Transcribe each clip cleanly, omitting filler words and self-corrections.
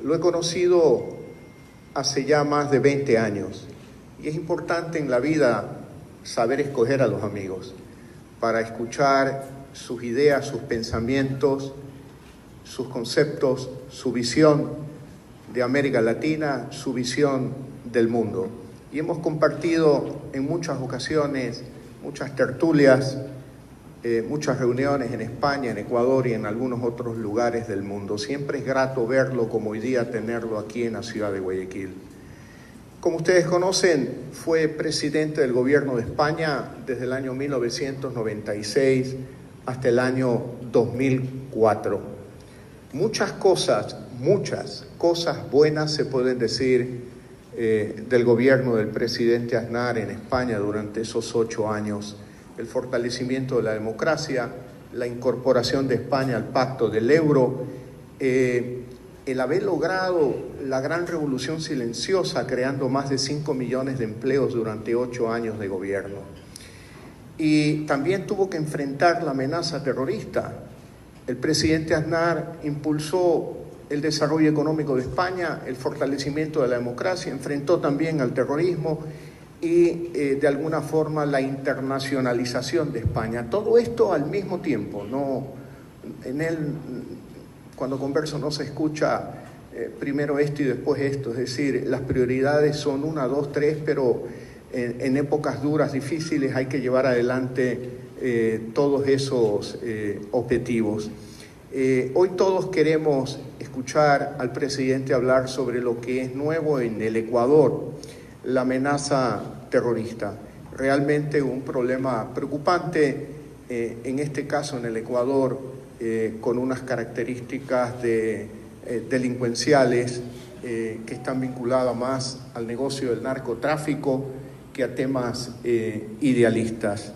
Lo he conocido hace ya más de 20 años y es importante en la vida saber escoger a los amigos para escuchar sus ideas, sus pensamientos, sus conceptos, su visión de América Latina, su visión del mundo. Y hemos compartido en muchas ocasiones, muchas tertulias, muchas reuniones en España, en Ecuador y en algunos otros lugares del mundo. Siempre es grato verlo, como hoy día tenerlo aquí en la ciudad de Guayaquil. Como ustedes conocen, fue presidente del gobierno de España desde el año 1996 hasta el año 2004. Muchas cosas buenas se pueden decir del gobierno del presidente Aznar en España durante esos 8 años. El fortalecimiento de la democracia, la incorporación de España al pacto del euro, el haber logrado la gran revolución silenciosa creando más de 5 millones de empleos durante 8 años de gobierno. Y también tuvo que enfrentar la amenaza terrorista. El presidente Aznar impulsó el desarrollo económico de España, el fortalecimiento de la democracia, enfrentó también al terrorismo y de alguna forma la internacionalización de España. Todo esto al mismo tiempo, no, en él cuando converso no se escucha primero esto y después esto, es decir, las prioridades son 1, 2, 3, pero en épocas duras, difíciles, hay que llevar adelante todos esos objetivos. Hoy todos queremos escuchar al presidente hablar sobre lo que es nuevo en el Ecuador, la amenaza terrorista. Realmente un problema preocupante, en este caso en el Ecuador, con unas características delincuenciales que están vinculadas más al negocio del narcotráfico que a temas idealistas.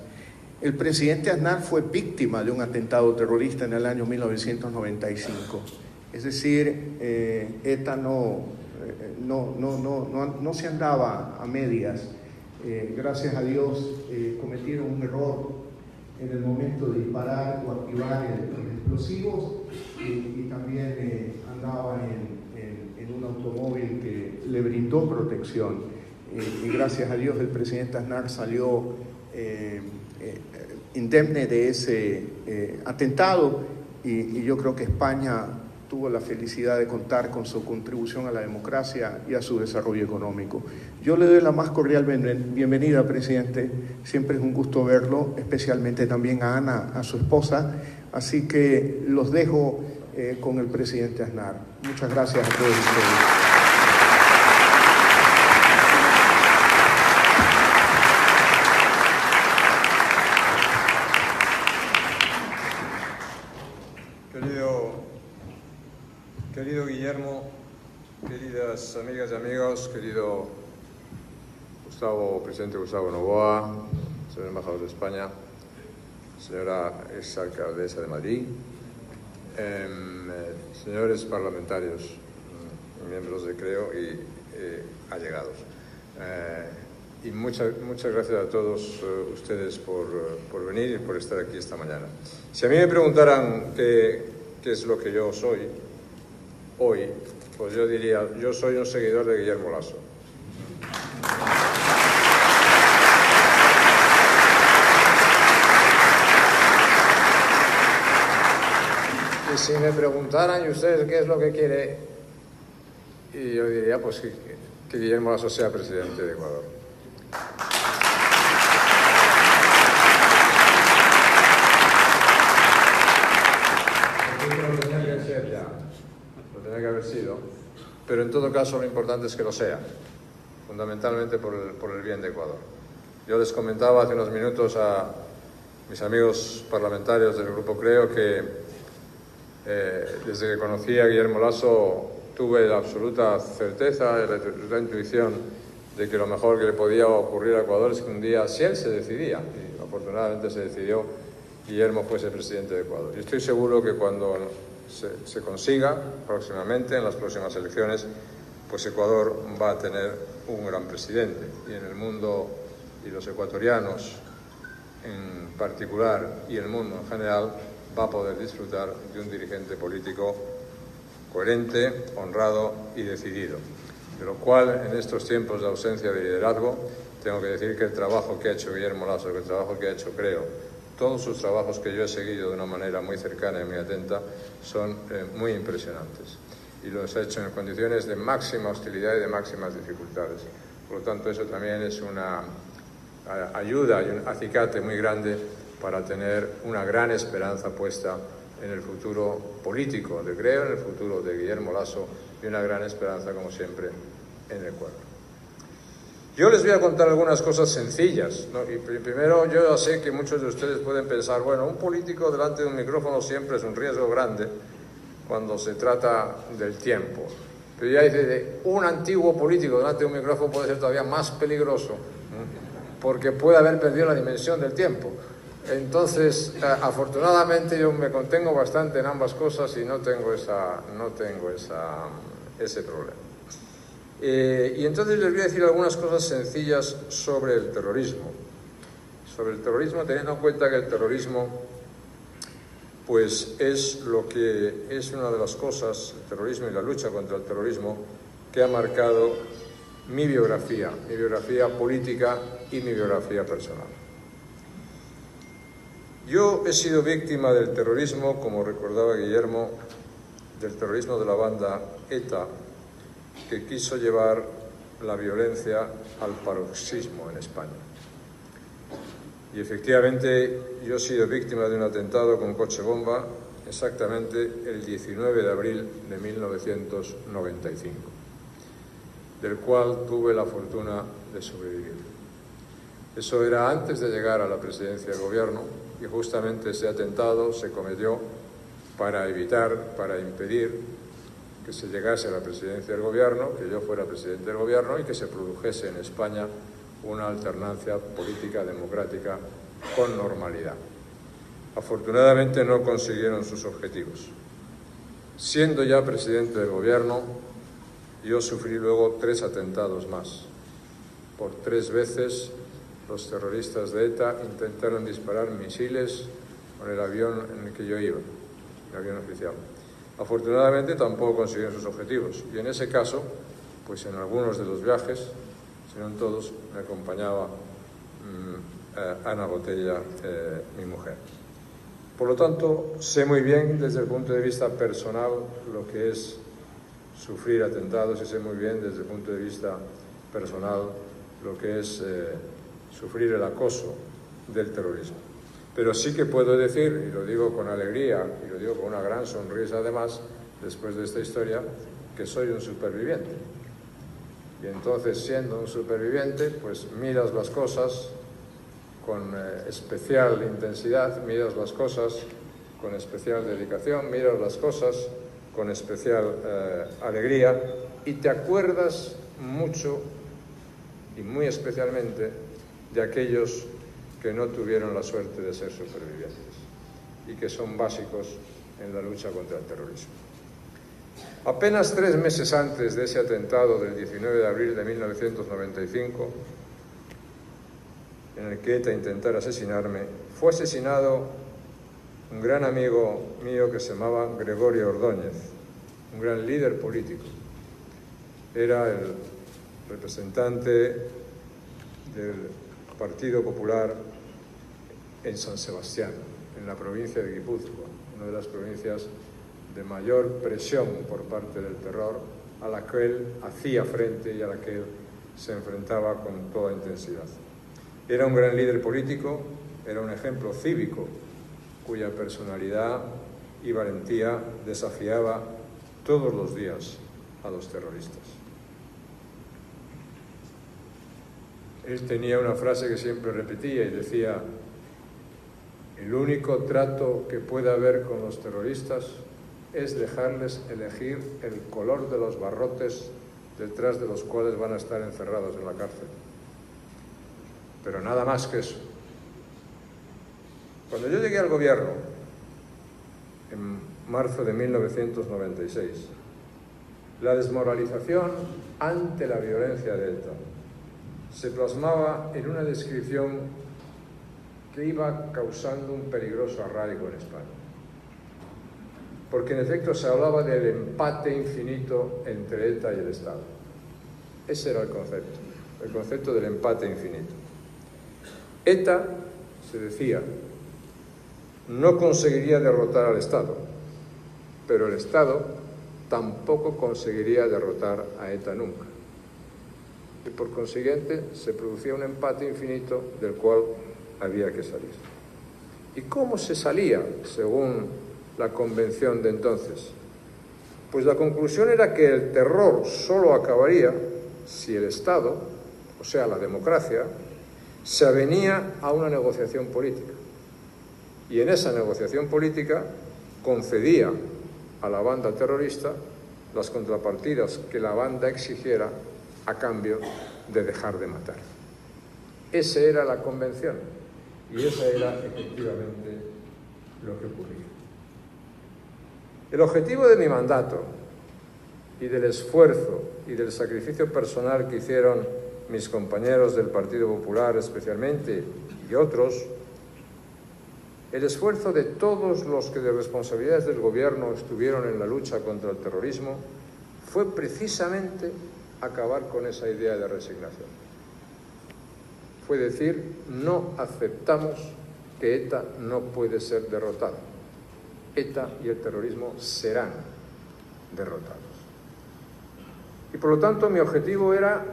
El presidente Aznar fue víctima de un atentado terrorista en el año 1995. Es decir, ETA no se andaba a medias. Gracias a Dios cometieron un error en el momento de disparar o activar los explosivos y también andaban en un automóvil que le brindó protección. Y gracias a Dios el presidente Aznar salió indemne de ese atentado y yo creo que España tuvo la felicidad de contar con su contribución a la democracia y a su desarrollo económico. Yo le doy la más cordial bienvenida, presidente. Siempre es un gusto verlo, especialmente también a Ana, a su esposa. Así que los dejo con el presidente Aznar. Muchas gracias a todos ustedes. Querido Guillermo, queridas amigas y amigos, querido presidente Gustavo Noboa, señor embajador de España, señora exalcaldesa de Madrid, señores parlamentarios, miembros de CREO y allegados. Y muchas gracias a todos ustedes por venir y por estar aquí esta mañana. Si a mí me preguntaran qué es lo que yo soy hoy, pues yo diría, yo soy un seguidor de Guillermo Lasso. Y si me preguntaran, ¿y ustedes qué es lo que quiere? Y yo diría, pues que Guillermo Lasso sea presidente de Ecuador. Lo tenía que ser ya. Lo tenía que haber sido, pero en todo caso lo importante es que lo sea, fundamentalmente por el bien de Ecuador. Yo les comentaba hace unos minutos a mis amigos parlamentarios del Grupo CREO que desde que conocí a Guillermo Lasso tuve la absoluta certeza y la intuición de que lo mejor que le podía ocurrir a Ecuador es que un día, si él se decidía, y afortunadamente se decidió, Guillermo fuese presidente de Ecuador. Y estoy seguro que cuando se consiga próximamente, en las próximas elecciones, pues Ecuador va a tener un gran presidente. Y en el mundo, y los ecuatorianos en particular, y el mundo en general, va a poder disfrutar de un dirigente político coherente, honrado y decidido. De lo cual, en estos tiempos de ausencia de liderazgo, tengo que decir que el trabajo que ha hecho Guillermo Lasso, que el trabajo que ha hecho Creo, todos sus trabajos que yo he seguido de una manera muy cercana y muy atenta, son muy impresionantes. Y los ha hecho en condiciones de máxima hostilidad y de máximas dificultades. Por lo tanto, eso también es una ayuda y un acicate muy grande para tener una gran esperanza puesta en el futuro político de Creo, en el futuro de Guillermo Lasso, y una gran esperanza, como siempre, en el pueblo. Yo les voy a contar algunas cosas sencillas, ¿no? Y primero, yo ya sé que muchos de ustedes pueden pensar, bueno, un político delante de un micrófono siempre es un riesgo grande cuando se trata del tiempo. Pero ya dice, un antiguo político delante de un micrófono puede ser todavía más peligroso, ¿no? Porque puede haber perdido la dimensión del tiempo. Entonces, afortunadamente yo me contengo bastante en ambas cosas y no tengo ese problema. Y entonces les voy a decir algunas cosas sencillas sobre el terrorismo. Sobre el terrorismo, teniendo en cuenta que el terrorismo, pues es lo que es una de las cosas, el terrorismo y la lucha contra el terrorismo, que ha marcado mi biografía política y mi biografía personal. Yo he sido víctima del terrorismo, como recordaba Guillermo, del terrorismo de la banda ETA, que quiso llevar la violencia al paroxismo en España. Y efectivamente yo he sido víctima de un atentado con coche bomba exactamente el 19 de abril de 1995, del cual tuve la fortuna de sobrevivir. Eso era antes de llegar a la presidencia del gobierno, y justamente ese atentado se cometió para impedir que se llegase a la presidencia del gobierno, que yo fuera presidente del gobierno y que se produjese en España una alternancia política democrática con normalidad. Afortunadamente no consiguieron sus objetivos. Siendo ya presidente del gobierno, yo sufrí luego 3 atentados más. Por 3 veces los terroristas de ETA intentaron disparar misiles con el avión en el que yo iba, el avión oficial. Afortunadamente tampoco consiguieron sus objetivos, y en ese caso, pues en algunos de los viajes, si no en todos, me acompañaba Ana Botella, mi mujer. Por lo tanto, sé muy bien desde el punto de vista personal lo que es sufrir atentados, y sé muy bien desde el punto de vista personal lo que es sufrir el acoso del terrorismo. Pero sí que puedo decir, y lo digo con alegría, y lo digo con una gran sonrisa además, después de esta historia, que soy un superviviente. Y entonces, siendo un superviviente, pues miras las cosas con especial intensidad, miras las cosas con especial dedicación, miras las cosas con especial alegría, y te acuerdas mucho y muy especialmente de aquellos que no tuvieron la suerte de ser supervivientes y que son básicos en la lucha contra el terrorismo. Apenas 3 meses antes de ese atentado del 19 de abril de 1995, en el que ETA intentara asesinarme, fue asesinado un gran amigo mío que se llamaba Gregorio Ordóñez, un gran líder político. Era el representante del Partido Popular en San Sebastián, en la provincia de Guipúzcoa, una de las provincias de mayor presión por parte del terror, a la que él hacía frente y a la que él se enfrentaba con toda intensidad. Era un gran líder político, era un ejemplo cívico, cuya personalidad y valentía desafiaba todos los días a los terroristas. Él tenía una frase que siempre repetía y decía: el único trato que puede haber con los terroristas es dejarles elegir el color de los barrotes detrás de los cuales van a estar encerrados en la cárcel. Pero nada más que eso. Cuando yo llegué al gobierno, en marzo de 1996, la desmoralización ante la violencia de ETA se plasmaba en una descripción que iba causando un peligroso arraigo en España. porque en efecto se hablaba del empate infinito entre ETA y el Estado. Ese era el concepto del empate infinito. ETA, se decía, no conseguiría derrotar al Estado, pero el Estado tampoco conseguiría derrotar a ETA nunca. Y por consiguiente se producía un empate infinito del cual había que salir. ¿Y cómo se salía, según la convención de entonces? Pues la conclusión era que el terror solo acabaría si el Estado, o sea, la democracia, se avenía a una negociación política. Y en esa negociación política concedía a la banda terrorista las contrapartidas que la banda exigiera a cambio de dejar de matar. Esa era la convención y esa era efectivamente lo que ocurría. El objetivo de mi mandato y del esfuerzo y del sacrificio personal que hicieron mis compañeros del Partido Popular especialmente y otros, el esfuerzo de todos los que de responsabilidades del gobierno estuvieron en la lucha contra el terrorismo fue precisamente acabar con esa idea de resignación. Fue decir, no aceptamos que ETA no puede ser derrotada. ETA y el terrorismo serán derrotados. Y por lo tanto mi objetivo era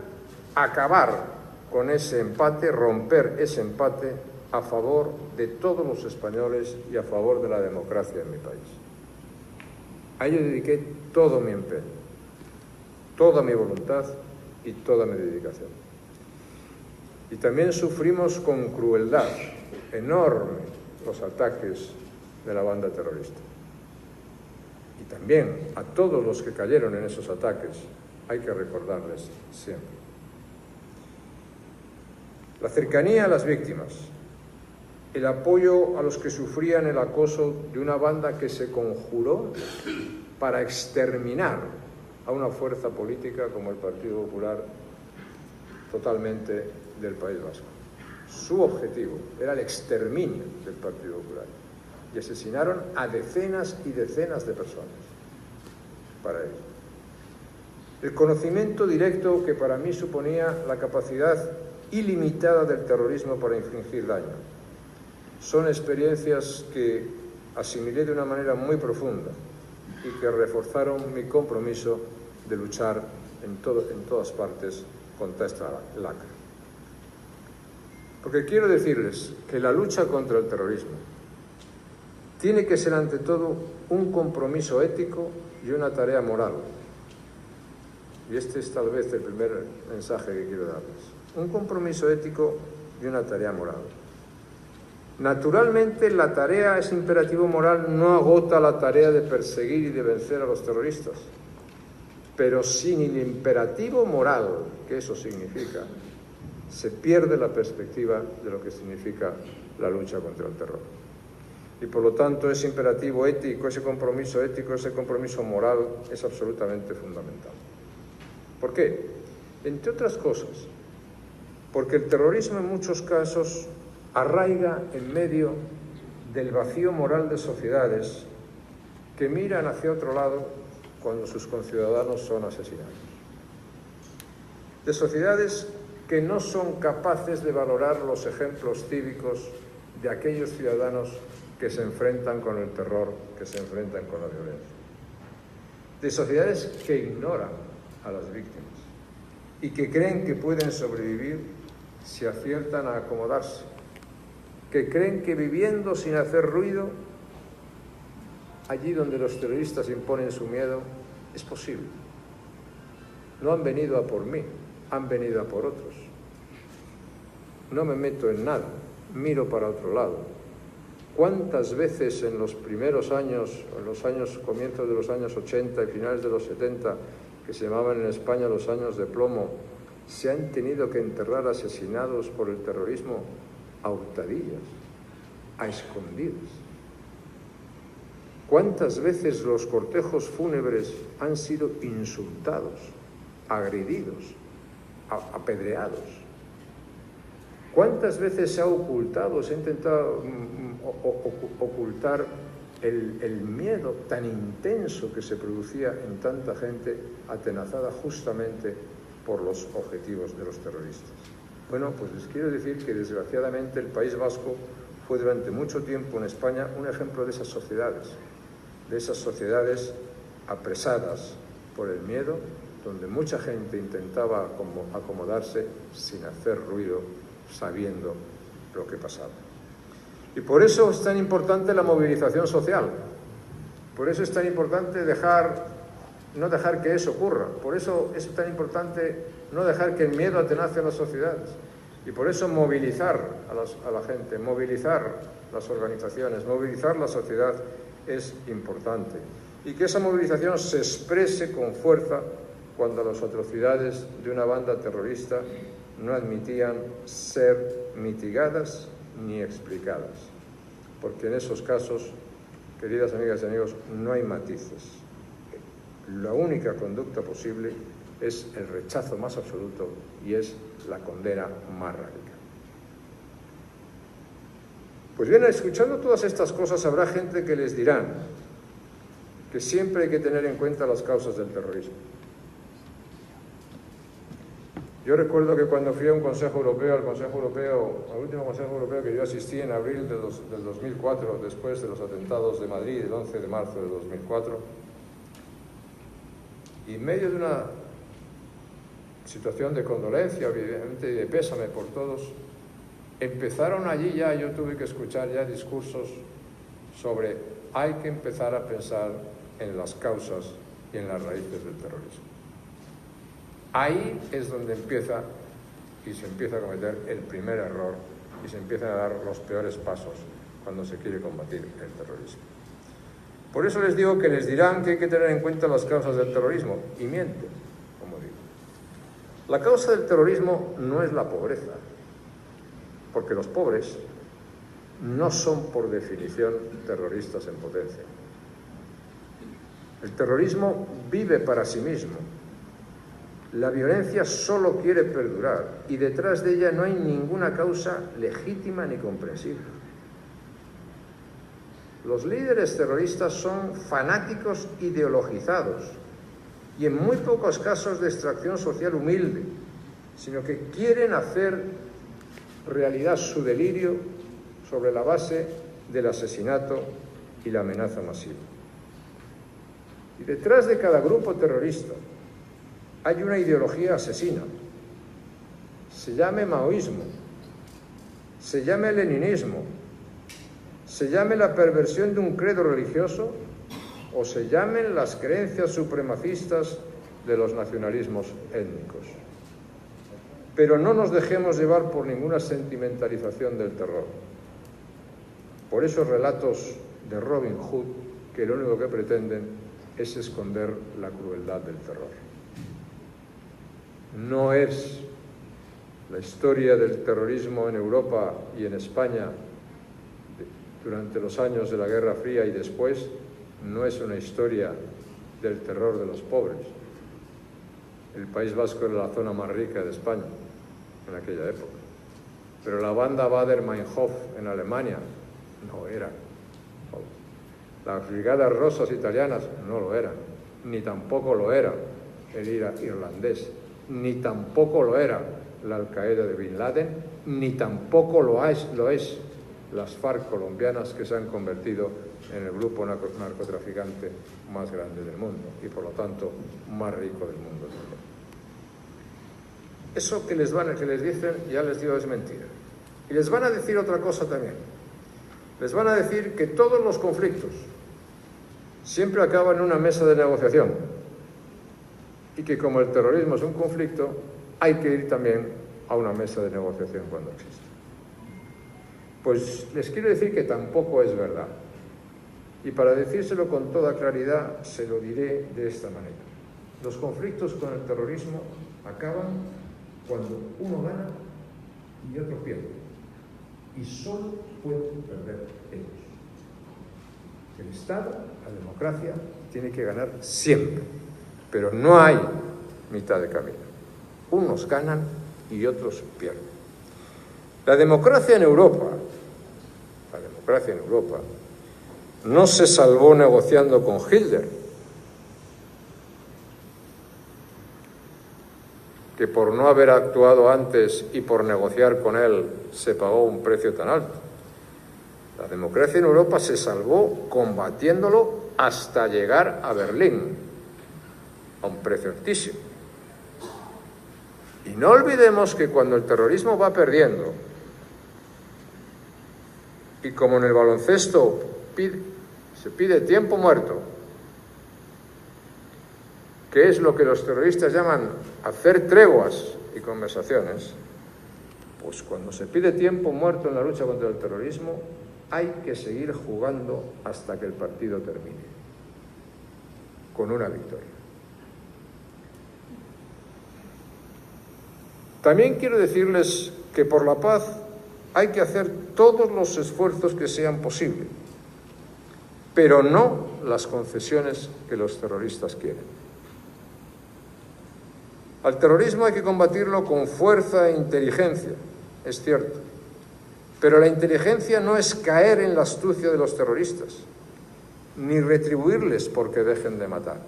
acabar con ese empate, romper ese empate a favor de todos los españoles y a favor de la democracia en mi país. A ello dediqué todo mi empeño, toda mi voluntad y toda mi dedicación. Y también sufrimos con crueldad enorme los ataques de la banda terrorista. Y también a todos los que cayeron en esos ataques hay que recordarles siempre. La cercanía a las víctimas, el apoyo a los que sufrían el acoso de una banda que se conjuró para exterminar a una fuerza política como el Partido Popular totalmente del País Vasco. Su objetivo era el exterminio del Partido Popular y asesinaron a decenas y decenas de personas para ello. El conocimiento directo que para mí suponía la capacidad ilimitada del terrorismo para infligir daño. Son experiencias que asimilé de una manera muy profunda y que reforzaron mi compromiso de luchar en todas partes contra esta lacra. Porque quiero decirles que la lucha contra el terrorismo tiene que ser ante todo un compromiso ético y una tarea moral. Y este es tal vez el primer mensaje que quiero darles. Un compromiso ético y una tarea moral. Naturalmente, la tarea, ese imperativo moral, no agota la tarea de perseguir y de vencer a los terroristas. Pero sin el imperativo moral, que eso significa, se pierde la perspectiva de lo que significa la lucha contra el terror. Y por lo tanto, ese imperativo ético, ese compromiso ético, ese compromiso moral es absolutamente fundamental. ¿Por qué? Entre otras cosas, porque el terrorismo en muchos casos arraiga en medio del vacío moral de sociedades que miran hacia otro lado cuando sus conciudadanos son asesinados. De sociedades que no son capaces de valorar los ejemplos cívicos de aquellos ciudadanos que se enfrentan con el terror, que se enfrentan con la violencia. De sociedades que ignoran a las víctimas y que creen que pueden sobrevivir si aciertan a acomodarse, que creen que viviendo sin hacer ruido, allí donde los terroristas imponen su miedo, es posible. No han venido a por mí, han venido a por otros. No me meto en nada, miro para otro lado. ¿Cuántas veces en los primeros años, comienzos de los años 80 y finales de los 70, que se llamaban en España los años de plomo, se han tenido que enterrar asesinados por el terrorismo a hurtadillas, a escondidas? ¿Cuántas veces los cortejos fúnebres han sido insultados, agredidos, apedreados? ¿Cuántas veces se ha ocultado, se ha intentado ocultar el miedo tan intenso que se producía en tanta gente atenazada justamente por los objetivos de los terroristas. Bueno, pues les quiero decir que desgraciadamente el País Vasco fue durante mucho tiempo en España un ejemplo de esas sociedades apresadas por el miedo, donde mucha gente intentaba acomodarse sin hacer ruido, sabiendo lo que pasaba. Y por eso es tan importante la movilización social, por eso es tan importante no dejar que eso ocurra, por eso es tan importante no dejar que el miedo atenace a las sociedades, y por eso movilizar a la gente, movilizar las organizaciones, movilizar la sociedad es importante, y que esa movilización se exprese con fuerza cuando las atrocidades de una banda terrorista no admitían ser mitigadas ni explicadas, porque en esos casos, queridas amigas y amigos, no hay matices. La única conducta posible es el rechazo más absoluto y es la condena más radical. Pues bien, escuchando todas estas cosas, habrá gente que les dirán que siempre hay que tener en cuenta las causas del terrorismo. Yo recuerdo que cuando fui a un Consejo Europeo, al último Consejo Europeo que yo asistí en abril del 2004, después de los atentados de Madrid, el 11 de marzo de 2004, y en medio de una situación de condolencia, evidentemente, y de pésame por todos, empezaron allí ya, yo tuve que escuchar ya discursos sobre hay que empezar a pensar en las causas y en las raíces del terrorismo. Ahí es donde se empieza a cometer el primer error y se empiezan a dar los peores pasos cuando se quiere combatir el terrorismo. Por eso les digo que les dirán que hay que tener en cuenta las causas del terrorismo, y mienten, como digo. La causa del terrorismo no es la pobreza, porque los pobres no son por definición terroristas en potencia. El terrorismo vive para sí mismo. La violencia solo quiere perdurar y detrás de ella no hay ninguna causa legítima ni comprensible. Los líderes terroristas son fanáticos ideologizados y en muy pocos casos de extracción social humilde, sino que quieren hacer realidad su delirio sobre la base del asesinato y la amenaza masiva. Y detrás de cada grupo terrorista hay una ideología asesina, se llame maoísmo, se llame leninismo, se llame la perversión de un credo religioso o se llamen las creencias supremacistas de los nacionalismos étnicos. Pero no nos dejemos llevar por ninguna sentimentalización del terror, por esos relatos de Robin Hood que lo único que pretenden es esconder la crueldad del terror. No es la historia del terrorismo en Europa y en España durante los años de la Guerra Fría y después, no es una historia del terror de los pobres. El País Vasco era la zona más rica de España en aquella época. Pero la banda Baader-Meinhof en Alemania no era. Las brigadas rosas italianas no lo eran, ni tampoco lo era el IRA irlandés, ni tampoco lo era la Al-Qaeda de Bin Laden, ni tampoco lo es las FARC colombianas, que se han convertido en el grupo narcotraficante más grande del mundo y por lo tanto más rico del mundo. Eso que les dicen, ya les digo, es mentira. Y les van a decir otra cosa también. Les van a decir que todos los conflictos siempre acaban en una mesa de negociación y que como el terrorismo es un conflicto, hay que ir también a una mesa de negociación cuando existe. Pues les quiero decir que tampoco es verdad. Y para decírselo con toda claridad, se lo diré de esta manera. Los conflictos con el terrorismo acaban cuando uno gana y otro pierde. Y solo pueden perder ellos. El Estado, la democracia, tiene que ganar siempre. Pero no hay mitad de camino. Unos ganan y otros pierden. La democracia en Europa no se salvó negociando con Hitler, que por no haber actuado antes y por negociar con él se pagó un precio tan alto. La democracia en Europa se salvó combatiéndolo hasta llegar a Berlín, a un precio altísimo. Y no olvidemos que cuando el terrorismo va perdiendo, y como en el baloncesto se pide tiempo muerto, que es lo que los terroristas llaman hacer treguas y conversaciones, pues cuando se pide tiempo muerto en la lucha contra el terrorismo, hay que seguir jugando hasta que el partido termine, con una victoria. También quiero decirles que por la paz hay que hacer todos los esfuerzos que sean posibles, pero no las concesiones que los terroristas quieren. Al terrorismo hay que combatirlo con fuerza e inteligencia, es cierto, pero la inteligencia no es caer en la astucia de los terroristas, ni retribuirles porque dejen de matar.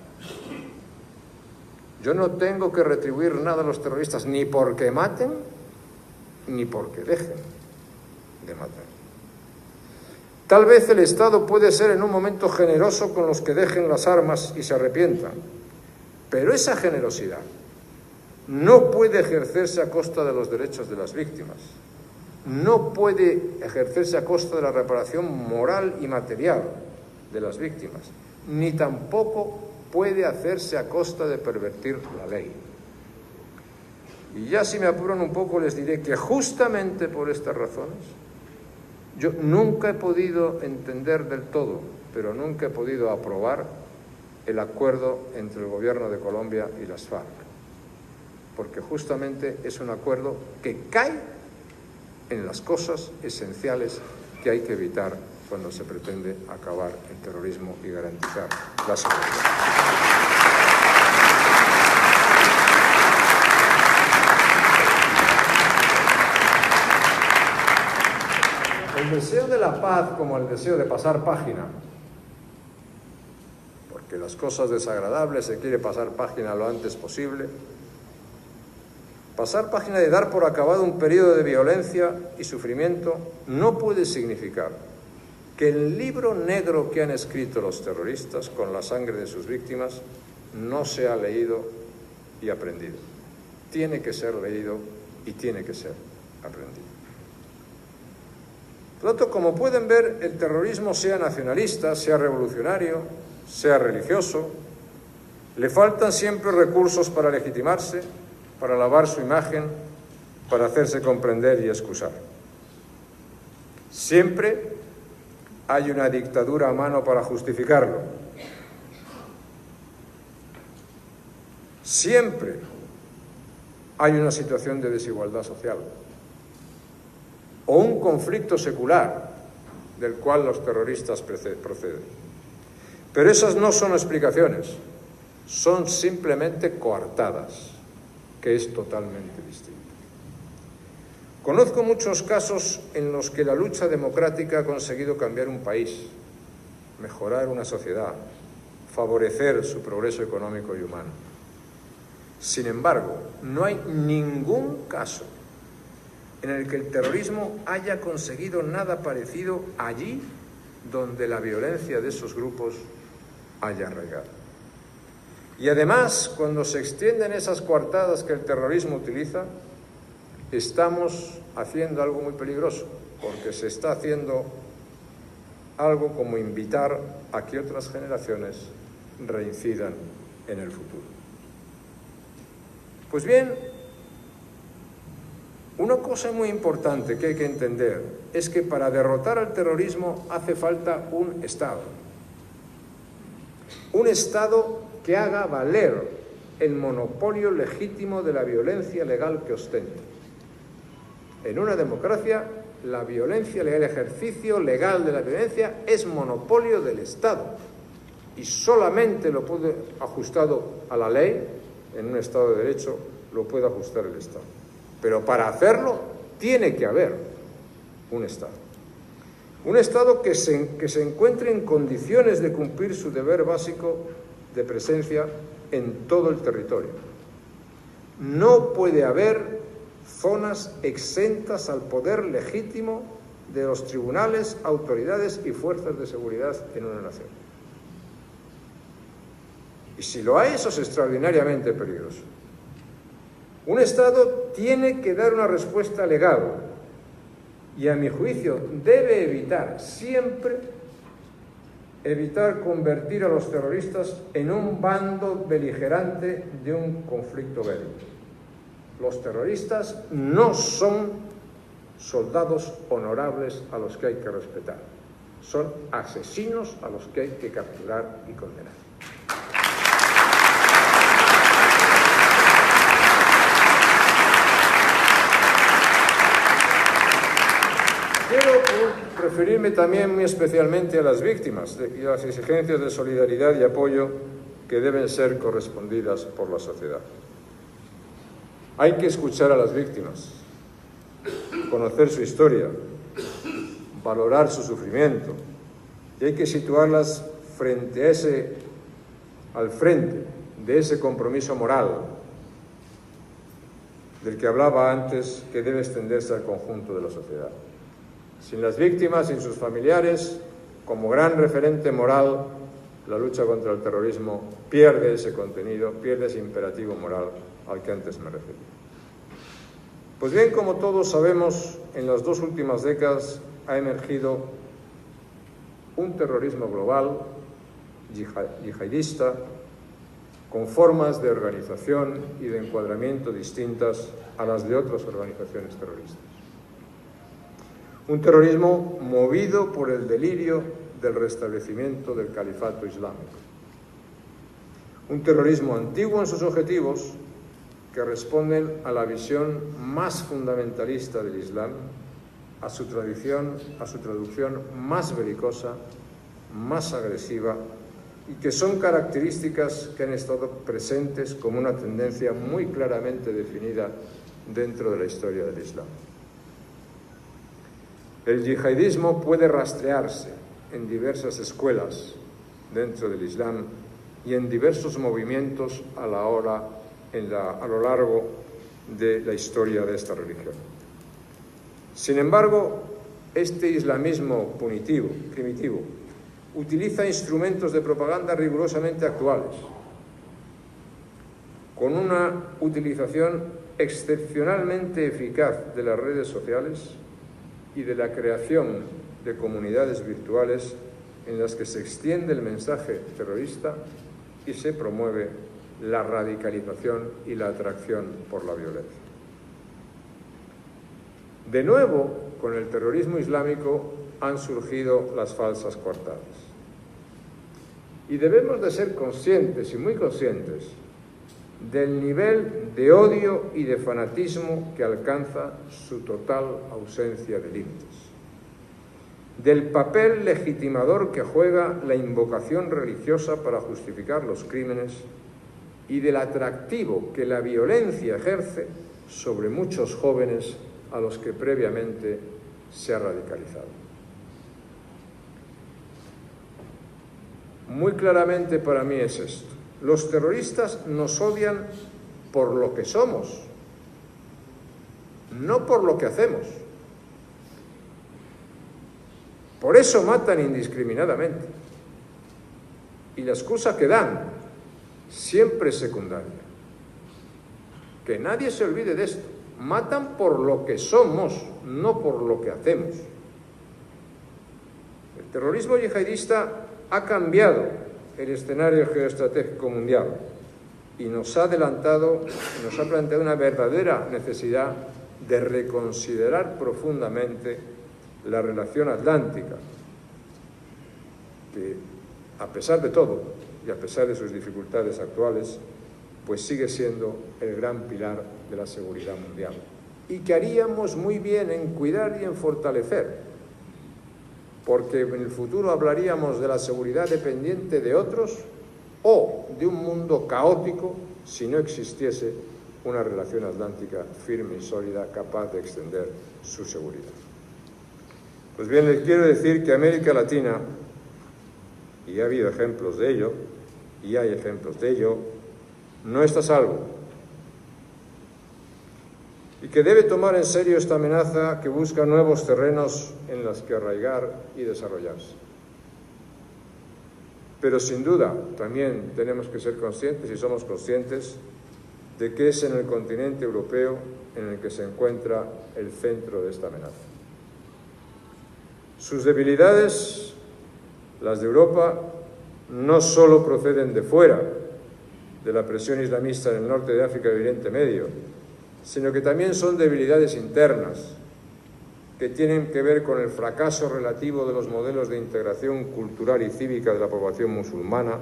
Yo no tengo que retribuir nada a los terroristas, ni porque maten, ni porque dejen de matar. Tal vez el Estado puede ser en un momento generoso con los que dejen las armas y se arrepientan, pero esa generosidad no puede ejercerse a costa de los derechos de las víctimas, no puede ejercerse a costa de la reparación moral y material de las víctimas, ni tampoco puede hacerse a costa de pervertir la ley. Y ya si me apuran un poco les diré que justamente por estas razones yo nunca he podido entender del todo, pero nunca he podido aprobar el acuerdo entre el gobierno de Colombia y las FARC, porque justamente es un acuerdo que cae en las cosas esenciales que hay que evitar cuando se pretende acabar el terrorismo y garantizar la seguridad. El deseo de la paz como el deseo de pasar página, porque las cosas desagradables se quiere pasar página lo antes posible, pasar página de dar por acabado un periodo de violencia y sufrimiento no puede significar que el libro negro que han escrito los terroristas con la sangre de sus víctimas no sea leído y aprendido. Tiene que ser leído y tiene que ser aprendido. Por lo tanto, como pueden ver, el terrorismo, sea nacionalista, sea revolucionario, sea religioso, le faltan siempre recursos para legitimarse, para lavar su imagen, para hacerse comprender y excusar. Siempre hay una dictadura a mano para justificarlo. Siempre hay una situación de desigualdad social o un conflicto secular del cual los terroristas proceden. Pero esas no son explicaciones, son simplemente coartadas, que es totalmente distinto. Conozco muchos casos en los que la lucha democrática ha conseguido cambiar un país, mejorar una sociedad, favorecer su progreso económico y humano. Sin embargo, no hay ningún caso en el que el terrorismo haya conseguido nada parecido allí donde la violencia de esos grupos haya arraigado. Y además, cuando se extienden esas coartadas que el terrorismo utiliza, estamos haciendo algo muy peligroso, porque se está haciendo algo como invitar a que otras generaciones reincidan en el futuro. Pues bien, una cosa muy importante que hay que entender es que para derrotar al terrorismo hace falta un Estado. Un Estado que haga valer el monopolio legítimo de la violencia legal que ostenta. En una democracia, la violencia legal, el ejercicio legal de la violencia es monopolio del Estado y solamente lo puede, ajustado a la ley, en un Estado de Derecho, lo puede ajustar el Estado. Pero para hacerlo tiene que haber un Estado. Un Estado que se encuentre en condiciones de cumplir su deber básico de presencia en todo el territorio. No puede haber zonas exentas al poder legítimo de los tribunales, autoridades y fuerzas de seguridad en una nación. Y si lo hay, eso es extraordinariamente peligroso. Un Estado tiene que dar una respuesta legal y, a mi juicio, debe evitar siempre convertir a los terroristas en un bando beligerante de un conflicto bélico. Los terroristas no son soldados honorables a los que hay que respetar. Son asesinos a los que hay que capturar y condenar. Quiero referirme también muy especialmente a las víctimas y a las exigencias de solidaridad y apoyo que deben ser correspondidas por la sociedad. Hay que escuchar a las víctimas, conocer su historia, valorar su sufrimiento, y hay que situarlas al frente de ese compromiso moral del que hablaba antes, que debe extenderse al conjunto de la sociedad. Sin las víctimas, sin sus familiares, como gran referente moral, la lucha contra el terrorismo pierde ese contenido, pierde ese imperativo moral al que antes me referí. Pues bien, como todos sabemos, en las 2 últimas décadas ha emergido un terrorismo global, yihadista, con formas de organización y de encuadramiento distintas a las de otras organizaciones terroristas. Un terrorismo movido por el delirio del restablecimiento del califato islámico. Un terrorismo antiguo en sus objetivos, que responden a la visión más fundamentalista del Islam, a su traducción más belicosa, más agresiva, y que son características que han estado presentes como una tendencia muy claramente definida dentro de la historia del Islam. El yihadismo puede rastrearse en diversas escuelas dentro del Islam y en diversos movimientos a lo largo de la historia de esta religión. Sin embargo, este islamismo primitivo, utiliza instrumentos de propaganda rigurosamente actuales, con una utilización excepcionalmente eficaz de las redes sociales y de la creación de comunidades virtuales en las que se extiende el mensaje terrorista y se promueve la radicalización y la atracción por la violencia. De nuevo, con el terrorismo islámico han surgido las falsas coartadas. Y debemos de ser conscientes y muy conscientes del nivel de odio y de fanatismo que alcanza su total ausencia de límites, del papel legitimador que juega la invocación religiosa para justificar los crímenes y del atractivo que la violencia ejerce sobre muchos jóvenes a los que previamente se ha radicalizado. Muy claramente para mí es esto. Los terroristas nos odian por lo que somos, no por lo que hacemos. Por eso matan indiscriminadamente. Y la excusa que dan siempre es secundaria. Que nadie se olvide de esto. Matan por lo que somos, no por lo que hacemos. El terrorismo yihadista ha cambiado el escenario geoestratégico mundial y nos ha planteado una verdadera necesidad de reconsiderar profundamente la relación atlántica, que a pesar de todo y a pesar de sus dificultades actuales, pues sigue siendo el gran pilar de la seguridad mundial, y que haríamos muy bien en cuidar y en fortalecer, porque en el futuro hablaríamos de la seguridad dependiente de otros o de un mundo caótico si no existiese una relación atlántica firme y sólida capaz de extender su seguridad. Pues bien, les quiero decir que América Latina, y ha habido ejemplos de ello, y hay ejemplos de ello, no está a salvo. Y que debe tomar en serio esta amenaza que busca nuevos terrenos en los que arraigar y desarrollarse. Pero sin duda también tenemos que ser conscientes, y somos conscientes, de que es en el continente europeo en el que se encuentra el centro de esta amenaza. Sus debilidades, las de Europa, no solo proceden de fuera, de la presión islamista en el norte de África y Oriente Medio, sino que también son debilidades internas, que tienen que ver con el fracaso relativo de los modelos de integración cultural y cívica de la población musulmana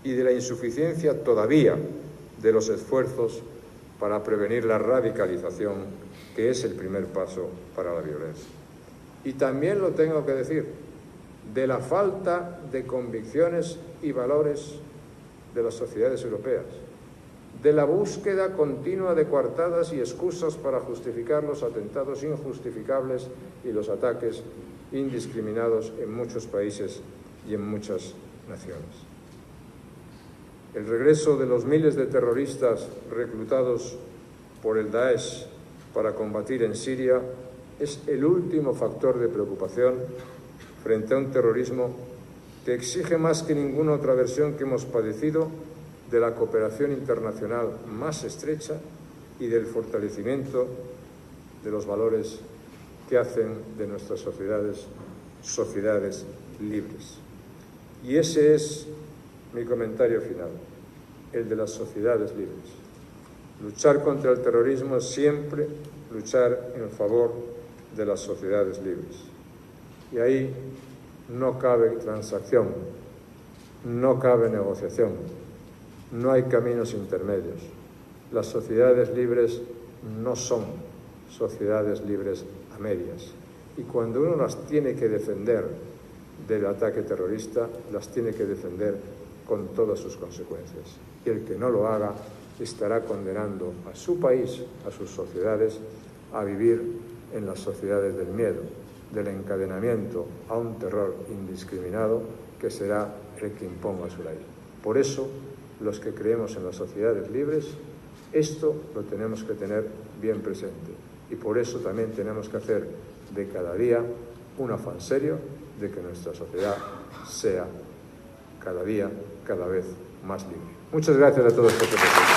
y de la insuficiencia todavía de los esfuerzos para prevenir la radicalización, que es el primer paso para la violencia. Y también lo tengo que decir, de la falta de convicciones y valores de las sociedades europeas, de la búsqueda continua de coartadas y excusas para justificar los atentados injustificables y los ataques indiscriminados en muchos países y en muchas naciones. El regreso de los miles de terroristas reclutados por el Daesh para combatir en Siria es el último factor de preocupación frente a un terrorismo que exige más que ninguna otra versión que hemos padecido de la cooperación internacional más estrecha y del fortalecimiento de los valores que hacen de nuestras sociedades sociedades libres. Y ese es mi comentario final, el de las sociedades libres. Luchar contra el terrorismo es siempre luchar en favor de las sociedades libres. Y ahí no cabe transacción, no cabe negociación, no hay caminos intermedios. Las sociedades libres no son sociedades libres a medias. Y cuando uno las tiene que defender del ataque terrorista, las tiene que defender con todas sus consecuencias. Y el que no lo haga estará condenando a su país, a sus sociedades, a vivir en las sociedades del miedo, del encadenamiento a un terror indiscriminado que será el que imponga su ley. Por eso, los que creemos en las sociedades libres, esto lo tenemos que tener bien presente. Y por eso también tenemos que hacer de cada día un afán serio de que nuestra sociedad sea cada día, cada vez más libre. Muchas gracias a todos por su atención.